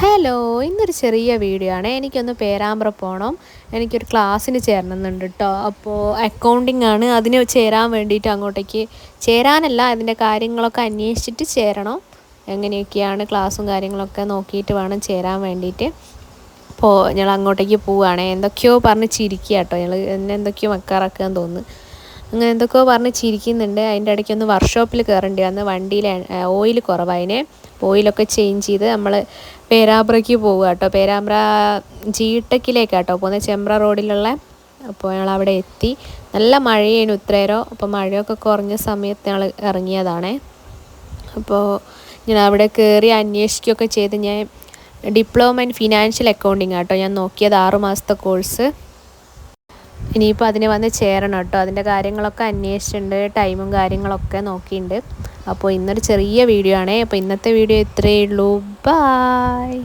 Hello, ഇന്നൊരു ചെറിയ video ആണ്. എനിക്കൊന്ന് പേരാമ്പ്ര പോകണം. എനിക്കൊരു ക്ലാസ്സിന് ചേരണമെന്നുണ്ട് കേട്ടോ. അപ്പോൾ അക്കൗണ്ടിങ് ആണ്, അതിന് ചേരാൻ വേണ്ടിയിട്ട് അങ്ങോട്ടേക്ക് ചേരാനല്ല, അതിൻ്റെ കാര്യങ്ങളൊക്കെ അന്വേഷിച്ചിട്ട് ചേരണം. എങ്ങനെയൊക്കെയാണ് ക്ലാസ്സും കാര്യങ്ങളൊക്കെ നോക്കിയിട്ട് വേണം ചേരാൻ വേണ്ടിയിട്ട്. അപ്പോൾ ഞങ്ങൾ അങ്ങോട്ടേക്ക് പോവുകയാണ്. എന്തൊക്കെയോ പറഞ്ഞ് ചിരിക്കുക കേട്ടോ. ഞങ്ങൾ എന്നെ എന്തൊക്കെയോ മക്കാറാക്കാൻ തോന്നുന്നു. അങ്ങനെ എന്തൊക്കെയോ പറഞ്ഞ് ചിരിക്കുന്നുണ്ട്. അതിൻ്റെ ഇടയ്ക്കൊന്ന് വർക്ക്ഷോപ്പിൽ കയറേണ്ടി വന്ന്. വണ്ടിയിൽ ഓയിൽ കുറവായതിനെ ഓയിലൊക്കെ ചേഞ്ച് ചെയ്ത് നമ്മൾ പേരാമ്പ്രയ്ക്ക് പോവുക കേട്ടോ. പേരാമ്പ്ര ജീട്ടക്കിലേക്കാട്ടോ പോകുന്നത്, ചെമ്പ്ര റോഡിലുള്ള. അപ്പോൾ ഞങ്ങൾ അവിടെ എത്തി. നല്ല മഴയേനു ഉത്രേരോ. അപ്പോൾ മഴയൊക്കെ കുറഞ്ഞ സമയത്ത് ഞങ്ങൾ ഇറങ്ങിയതാണേ. അപ്പോൾ ഞാൻ അവിടെ കയറി അന്വേഷിക്കുകയൊക്കെ ചെയ്ത് ഞാൻ ഡിപ്ലോമ ഇൻ ഫിനാൻഷ്യൽ അക്കൗണ്ടിങ് ആട്ടോ ഞാൻ നോക്കിയത്, 6 മാസത്തെ കോഴ്സ്. ഇനിയിപ്പോൾ അതിന് വന്ന് ചേരണം കേട്ടോ. അതിൻ്റെ കാര്യങ്ങളൊക്കെ അന്വേഷിച്ചിട്ടുണ്ട്, ടൈമും കാര്യങ്ങളൊക്കെ നോക്കിയിട്ടുണ്ട്. അപ്പോൾ ഇന്നൊരു ചെറിയ വീഡിയോ ആണേ. അപ്പോൾ ഇന്നത്തെ വീഡിയോ ഇത്രയേ ഉള്ളൂ. ബായ്.